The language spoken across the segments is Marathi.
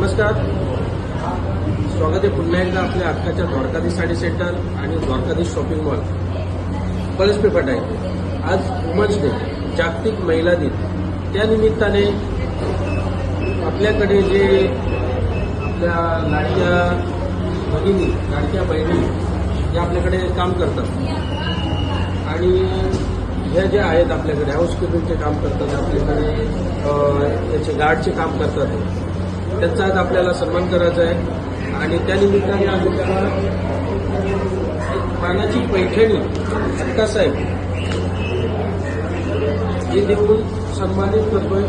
नमस्कार, स्वागत आहे पुन्हा एकदा आपल्या हक्काच्या द्वारकाधीश साडी सेंटर आणि द्वारकाधीश शॉपिंग मॉल पळसपेठ आहे. आज वुमन्स डे, जागतिक महिला दिन. त्या निमित्ताने आपल्याकडे जे आपल्या लाडक्या भगिनी, लाडक्या बहिणी जे आपल्याकडे काम करतात आणि ह्या ज्या आहेत आपल्याकडे हाऊसकीपिंगचे काम करतात, आपल्याकडे याचे गार्डचे काम करतात, त्यांचा आज आपल्याला सन्मान करायचा आहे. आणि त्यानिमित्ताने आम्ही त्याला एक मानाची पैठणी अक्कासाहेब हे देऊन सन्मानित करतोय.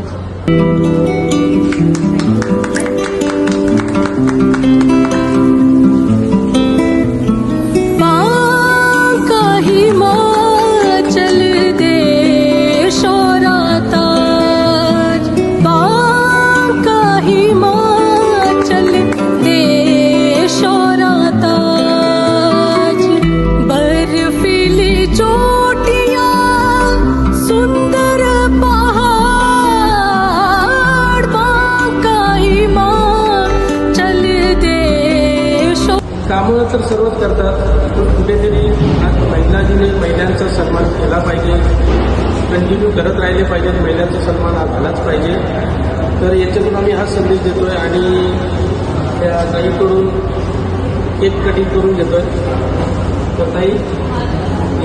कामं तर सर्वच करतात, पण कुठेतरी आज महिलांचा सन्मान केला पाहिजे, कंटिन्यू करत राहिले पाहिजेत. महिलांचा सन्मान हा झालाच पाहिजे. तर याच्यातून आम्ही हा संदेश देतोय आणि त्या ताईकडून केक कटिंग करून घेतोय. तर ताई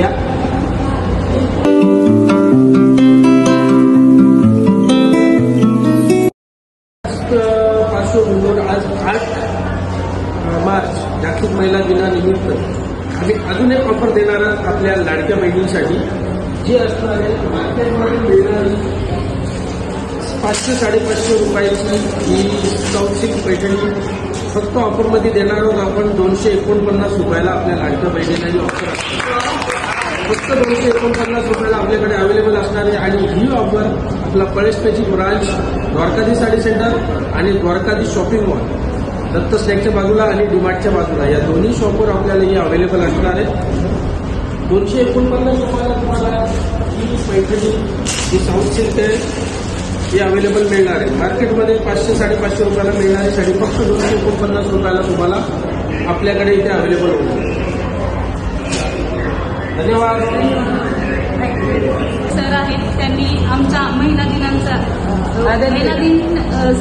या. पार्श्वभूमीवर आज 8 मार्च जागतिक महिला दिनानिमित्त आम्ही अजून एक ऑफर देणार आहोत आपल्या लाडक्या बहिणींसाठी, जी असणार आहे मार्केटमध्ये मिळणारी 500-550 रुपयाची ही साऊथ पैठणी फक्त ऑफरमध्ये देणार आहोत आपण 249 रुपयाला. आपल्या लाडक्या बहिणींना ही ऑफर असते, फक्त 249 रुपयाला आपल्याकडे अवेलेबल असणार आहे. आणि ही ऑफर आपला पळसपेठची ब्रांच, द्वारकाधीश साडी सेंटर आणि द्वारकाधीश शॉपिंग मॉल, दत्त स्नॅकच्या बाजूला आणि डीमार्टच्या बाजूला, या दोन्ही शॉपवर आपल्याला ही अवेलेबल असणार आहे. 249 रुपयाला तुम्हाला ही पैठणी, ही साऊथ सिल्क आहे, ही अवेलेबल मिळणार आहे. मार्केटमध्ये 500-550 रुपयाला मिळणारी साडी फक्त 249 रुपयाला तुम्हाला आपल्याकडे इथे अवेलेबल होईल. धन्यवाद. सर आहेत, त्यांनी आमचा महिला दिन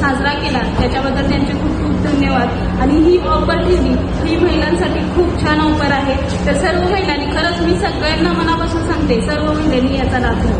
साजरा केला, त्याच्याबद्दल त्यांचे खूप खूप धन्यवाद. आणि ही ऑफर ठेवली, ही महिलांसाठी खूप छान ऑफर आहे. तर सर्व महिलांनी, खरंच मी सगळ्यांना मनापासून सांगते, सर्व महिलांनी याचा लाभ घ्या.